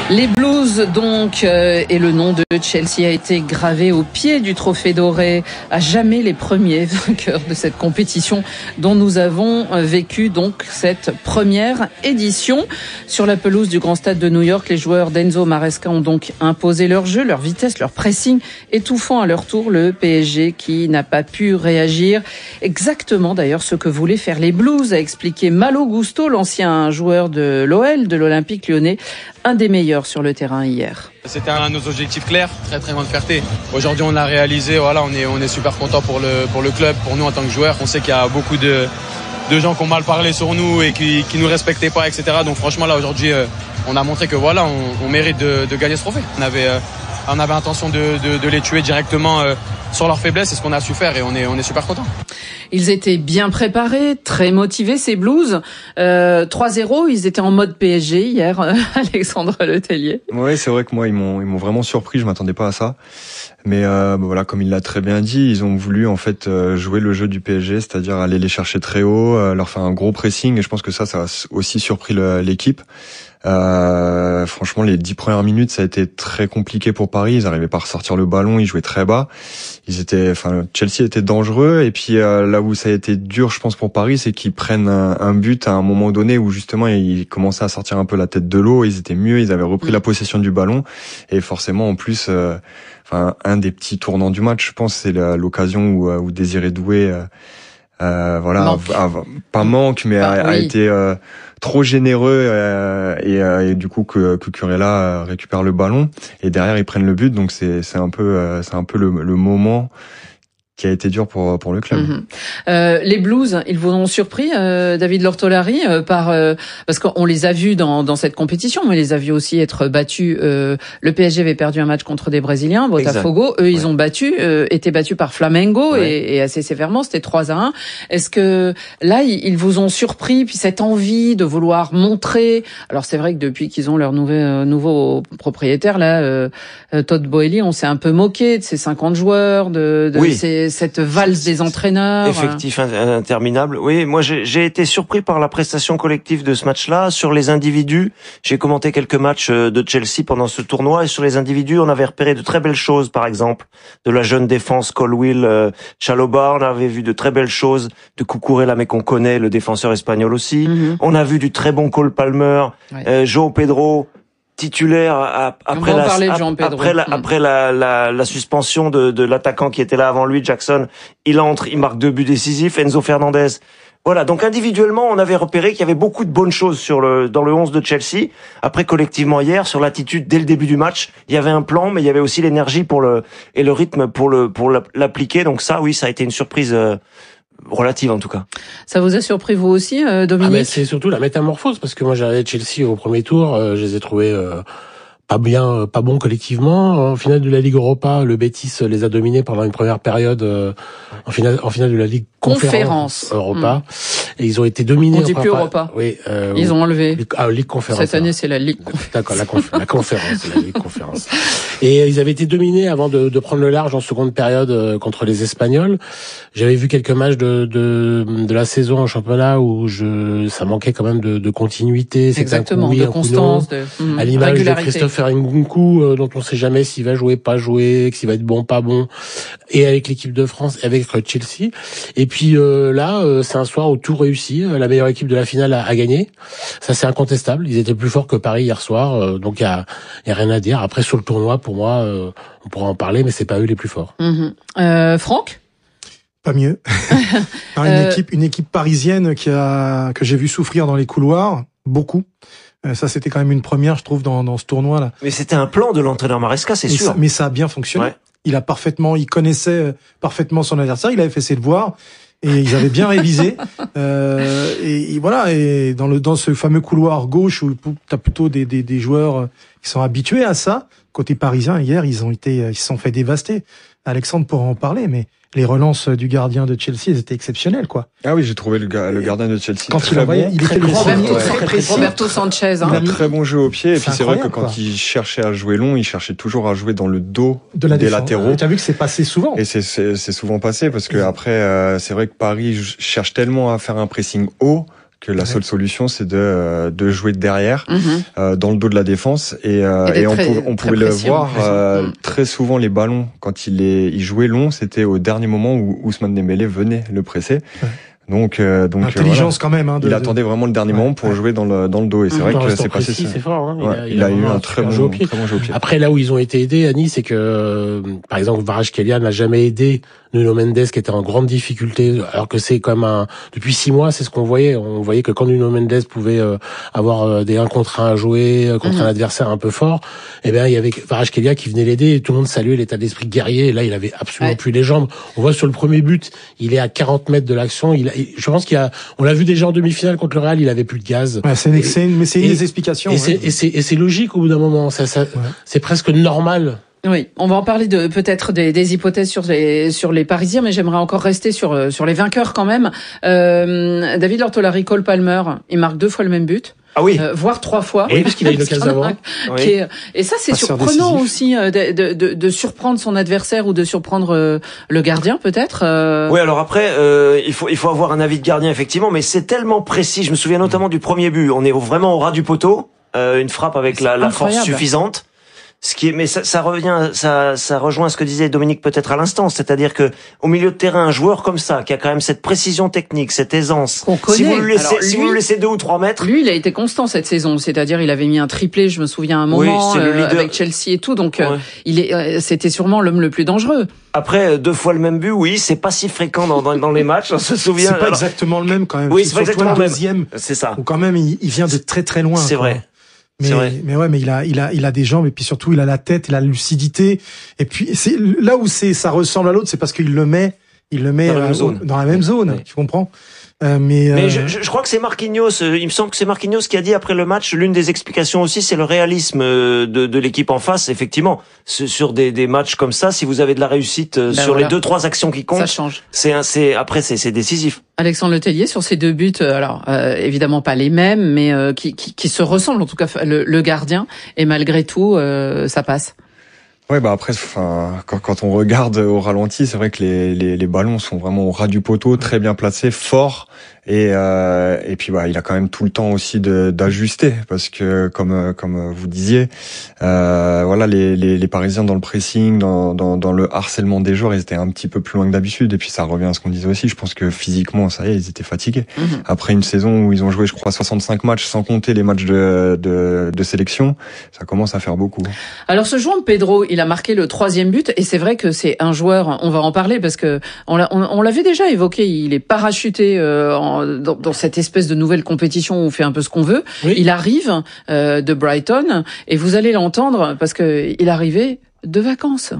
Les Blues, donc, et le nom de Chelsea a été gravé au pied du trophée doré. À jamais les premiers vainqueurs de cette compétition dont nous avons vécu donc cette première édition. Sur la pelouse du Grand Stade de New York, les joueurs d'Enzo Maresca ont donc imposé leur jeu, leur vitesse, leur pressing, étouffant à leur tour le PSG qui n'a pas pu réagir. Exactement d'ailleurs ce que voulaient faire les Blues, a expliqué Malo Gusto, l'ancien joueur de l'OL, de l'Olympique Lyonnais, un des meilleurs sur le terrain hier. C'était un de nos objectifs clairs, très très grande fierté. Aujourd'hui on l'a réalisé, voilà, on est super content pour le club, pour nous en tant que joueurs. On sait qu'il y a beaucoup de gens qui ont mal parlé sur nous et qui nous respectaient pas, etc. Donc franchement là aujourd'hui on a montré que voilà, on mérite de gagner ce trophée. On avait intention de les tuer directement sur leur faiblesse, c'est ce qu'on a su faire et on est super content. Ils étaient bien préparés, très motivés ces Blues. 3-0, ils étaient en mode PSG hier, Alexandre Letellier. Oui, c'est vrai que moi ils m'ont vraiment surpris, je m'attendais pas à ça. Mais voilà, comme il l'a très bien dit, ils ont voulu en fait jouer le jeu du PSG, c'est-à-dire aller les chercher très haut, leur faire un gros pressing, et je pense que ça a aussi surpris l'équipe. Franchement, les 10 premières minutes, ça a été très compliqué pour Paris. Ils n'arrivaient pas à ressortir le ballon, ils jouaient très bas. Chelsea était dangereux. Et puis là où ça a été dur, je pense pour Paris, c'est qu'ils prennent un but à un moment donné où justement ils commençaient à sortir un peu la tête de l'eau. Ils étaient mieux, ils avaient repris la possession du ballon. Et forcément, en plus, un des petits tournants du match, je pense, c'est l'occasion où Désiré Doué, pas manque, mais a été trop généreux et du coup que Cucurella récupère le ballon et derrière ils prennent le but, donc c'est un peu le moment qui a été dur pour le club. Les Blues, ils vous ont surpris, David Lortolari, parce qu'on les a vus dans cette compétition, mais on les a vus aussi être battus. Le PSG avait perdu un match contre des Brésiliens, Botafogo. Exact. Eux, ils ont été battus par Flamengo et assez sévèrement, c'était 3-1. Est-ce que là, ils vous ont surpris, puis cette envie de vouloir montrer. Alors c'est vrai que depuis qu'ils ont leur nouveau propriétaire là, Todd Boehly, on s'est un peu moqué de ces 50 joueurs, cette valse des entraîneurs. Effectif interminable. Oui, moi j'ai été surpris par la prestation collective de ce match-là. Sur les individus, j'ai commenté quelques matchs de Chelsea pendant ce tournoi et sur les individus, on avait repéré de très belles choses, par exemple, de la jeune défense Colwill, Chalobah, on avait vu de très belles choses de Cucurella, mais qu'on connaît, le défenseur espagnol aussi. On a vu du très bon Cole Palmer, João Pedro, titulaire après la suspension de l'attaquant qui était là avant lui, Jackson. Il entre, il marque 2 buts décisifs. Enzo Fernandez. Voilà. Donc individuellement, on avait repéré qu'il y avait beaucoup de bonnes choses dans le 11 de Chelsea. Après, collectivement hier, sur l'attitude dès le début du match, il y avait un plan, mais il y avait aussi l'énergie et le rythme pour l'appliquer. Donc ça, oui, ça a été une surprise relative en tout cas. Ça vous a surpris vous aussi, Dominique? C'est surtout la métamorphose, parce que moi j'avais Chelsea au premier tour, je les ai trouvés pas bons collectivement. En finale de la Ligue Europa, le Betis les a dominés pendant une première période en finale de la Ligue Conférence Europa. Et ils ont été dominés. On dit plus Europa. Oui. Ils ont enlevé. Ligue Conférence. Cette année, c'est la Ligue. D'accord, la conférence, c'est la Ligue Conférence. Et ils avaient été dominés avant de prendre le large en seconde période contre les Espagnols. J'avais vu quelques matchs de la saison en championnat où ça manquait quand même de continuité. Exactement, de constance, à l'image de Christopher Nkunku, dont on sait jamais s'il va jouer, pas jouer, s'il va être bon, pas bon. Et avec l'équipe de France, et avec Chelsea. Et puis là, c'est un soir où tout réussit. La meilleure équipe de la finale a gagné. Ça, c'est incontestable. Ils étaient plus forts que Paris hier soir. Donc, il y a rien à dire. Après, sur le tournoi, pour moi, on pourra en parler, mais c'est pas eux les plus forts. Franck? Pas mieux. Une équipe parisienne que j'ai vu souffrir dans les couloirs. Beaucoup. Ça, c'était quand même une première, je trouve, dans ce tournoi-là. Mais c'était un plan de l'entraîneur Maresca, c'est sûr. Mais ça a bien fonctionné. Ouais. Il connaissait parfaitement son adversaire. Il avait fait ses devoirs. Et ils avaient bien révisé. Et voilà. Et dans ce fameux couloir gauche où t'as plutôt des joueurs qui sont habitués à ça. Côté parisien, hier, ils se sont fait dévaster. Alexandre pourra en parler, mais les relances du gardien de Chelsea, elles étaient exceptionnelles, quoi. Ah oui, j'ai trouvé le gardien de Chelsea quand il envoyait, il était Roberto Sanchez. Il a très bon jeu au pied. Et puis c'est vrai que quand il cherchait à jouer long, il cherchait toujours à jouer dans le dos des latéraux. Tu as vu que c'est passé souvent. Et c'est souvent passé parce que après, c'est vrai que Paris cherche tellement à faire un pressing haut que la seule solution c'est de jouer derrière, dans le dos de la défense et on pouvait le voir très souvent les ballons quand il jouait long, c'était au dernier moment où Ousmane Dembélé venait le presser. Donc intelligence quand même. Il attendait vraiment le dernier moment pour jouer dans le dos et c'est vrai que c'est passé. C'est fort. Hein. Il a eu un très bon jeu au pied. Après là où ils ont été aidés, Annie, c'est que par exemple Kvaratskhelia n'a jamais aidé Nuno Mendes qui était en grande difficulté, alors que c'est comme depuis 6 mois, c'est ce qu'on voyait. On voyait que quand Nuno Mendes pouvait avoir des 1 contre 1 à jouer contre un adversaire un peu fort, il y avait Kvaratskhelia qui venait l'aider et tout le monde saluait l'état d'esprit guerrier. Et là, il avait absolument plus les jambes. On voit sur le premier but, il est à 40 mètres de l'action. Je pense on l'a vu déjà en demi-finale contre le Real, il avait plus de gaz. Ouais, c'est des explications. Et c'est logique au bout d'un moment. C'est presque normal. Oui, on va en parler peut-être des hypothèses sur les Parisiens, mais j'aimerais encore rester sur les vainqueurs quand même. David Lortolari, Cole Palmer, il marque 2 fois le même but. Ah oui, voire 3 fois. Oui, parce qu'il a eu l'occasion avant. Et ça, c'est surprenant aussi de surprendre son adversaire ou de surprendre le gardien peut-être. Oui, alors après, il faut avoir un avis de gardien effectivement, mais c'est tellement précis. Je me souviens notamment du premier but. On est vraiment au ras du poteau, une frappe avec la force suffisante. Mais ça rejoint ce que disait Dominique peut-être à l'instant, c'est-à-dire que au milieu de terrain, un joueur comme ça, qui a quand même cette précision technique, cette aisance, qu'on connaît. Si vous le laissez 2 ou 3 mètres. Lui, il a été constant cette saison, c'est-à-dire il avait mis un triplé, je me souviens un moment, avec Chelsea et tout, donc c'était sûrement l'homme le plus dangereux. Après 2 fois le même but, oui, c'est pas si fréquent dans les matchs, on se souvient. C'est pas exactement le même quand même. Oui, c'est pas exactement le même. Deuxième. C'est ça. Ou quand même, il vient de très très loin. C'est vrai. Mais il a des jambes et puis surtout il a la tête, il a la lucidité et puis c'est là où ça ressemble à l'autre, c'est parce qu'il le met dans la même zone. Tu comprends? Mais je crois que c'est Marquinhos. Il me semble que c'est Marquinhos qui a dit après le match, l'une des explications aussi, c'est le réalisme de l'équipe en face. Effectivement, sur des matchs comme ça, si vous avez de la réussite sur les 2-3 actions qui comptent, ça change. C'est décisif. Alexandre Letellier sur ces 2 buts, alors évidemment pas les mêmes, mais qui se ressemblent en tout cas le gardien, et malgré tout ça passe. Ouais, après, quand on regarde au ralenti, c'est vrai que les ballons sont vraiment au ras du poteau, très bien placés, forts, et puis il a quand même tout le temps aussi d'ajuster, parce que comme vous disiez, les Parisiens dans le pressing, dans le harcèlement des joueurs, ils étaient un petit peu plus loin que d'habitude, et puis ça revient à ce qu'on disait aussi. Je pense que physiquement, ça y est, ils étaient fatigués. Après une saison où ils ont joué, je crois, 65 matchs, sans compter les matchs de sélection, ça commence à faire beaucoup. Alors ce joueur Pedro, il a marqué le 3e but et c'est vrai que c'est un joueur, on va en parler parce que on l'avait déjà évoqué, il est parachuté dans cette espèce de nouvelle compétition où on fait un peu ce qu'on veut. Oui. Il arrive de Brighton et vous allez l'entendre parce que il arrivait de vacances.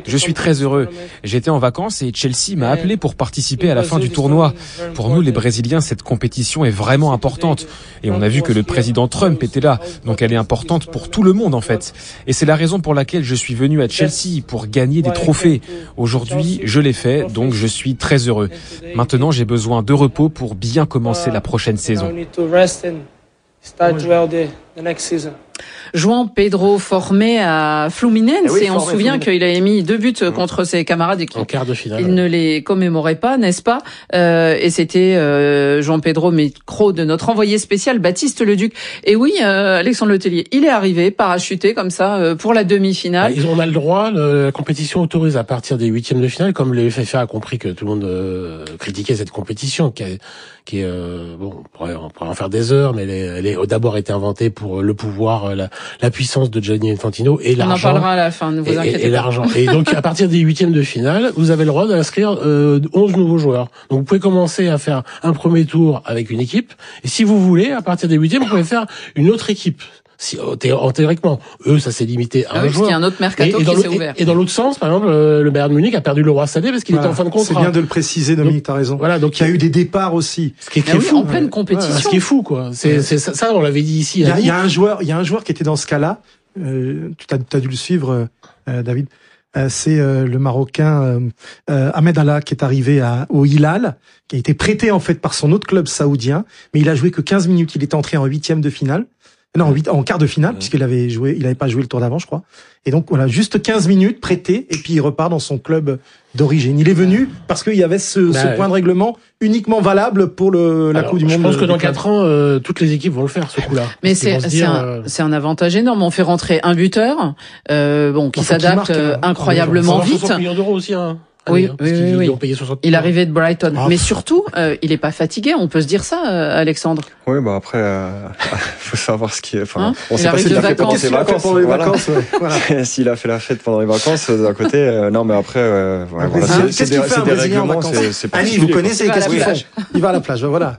Je suis très heureux. J'étais en vacances et Chelsea m'a appelé pour participer à la fin du tournoi. Pour nous, les Brésiliens, cette compétition est vraiment importante. Et on a vu que le président Trump était là. Donc elle est importante pour tout le monde, en fait. Et c'est la raison pour laquelle je suis venu à Chelsea, pour gagner des trophées. Aujourd'hui, je l'ai fait, donc je suis très heureux. Maintenant, j'ai besoin de repos pour bien commencer la prochaine saison. João Pedro formé à Fluminense et on se souvient qu'il avait mis 2 buts contre ses camarades et en quart de finale. Il ne les commémorait pas, n'est-ce pas? Et c'était João Pedro, micro de notre envoyé spécial Baptiste Leduc. Et oui, Alexandre Letellier, il est arrivé parachuté comme ça pour la demi-finale. On a le droit, la compétition autorise à partir des 8e de finale, comme le FFA a compris que tout le monde critiquait cette compétition qui est on pourrait en faire des heures, mais elle est d'abord été inventée pour le pouvoir, la puissance de Gianni Infantino et l'argent. On en parlera à la fin, ne vous inquiétez pas. Et l'argent. Et donc à partir des 8e de finale, vous avez le droit d'inscrire 11 nouveaux joueurs. Donc vous pouvez commencer à faire un premier tour avec une équipe, et si vous voulez, à partir des 8e, vous pouvez faire une autre équipe. Théoriquement, eux, ça s'est limité à un joueur. Il y a un autre mercato qui s'est ouvert. Et dans l'autre sens, par exemple, le Bayern Munich a perdu Leroy Sané parce qu'il était en fin de contrat. C'est bien de le préciser, Dominique, t'as raison. Voilà, donc il y a eu des départs aussi. Ce qui est fou. En pleine compétition. Ce qui est fou, quoi. C'est ça, on l'avait dit ici. Il y a un joueur qui était dans ce cas-là. Tu as dû le suivre, David. C'est le Marocain Ahmed Allah qui est arrivé au Hilal, qui a été prêté en fait par son autre club saoudien, mais il a joué que 15 minutes. Il est entré en 8e de finale. Non, en quart de finale, puisqu'il avait pas joué le tour d'avant, je crois. Et donc, voilà, juste 15 minutes prêté, et puis il repart dans son club d'origine. Il est venu parce qu'il y avait ce point de règlement uniquement valable pour la Coupe du Monde. Je pense que dans 4 ans, toutes les équipes vont le faire, ce coup-là. Mais c'est un avantage énorme. On fait rentrer un buteur, qui s'adapte incroyablement vite. 60 millions d'euros aussi, hein. Oui. Il est arrivait de Brighton, mais surtout, il est pas fatigué. On peut se dire ça, Alexandre. Oui, bah après, faut savoir ce qui est. Enfin, on sait pas s'il a fait pendant ses vacances. Pendant les vacances, voilà. S'il a fait la fête pendant les vacances, d'un côté, non, mais après, qu'est-ce qu'il fait un Brésilien en vacances? c'est Annie, vous connaissez, qu'est-ce qu'il fait? Il va à la plage, voilà.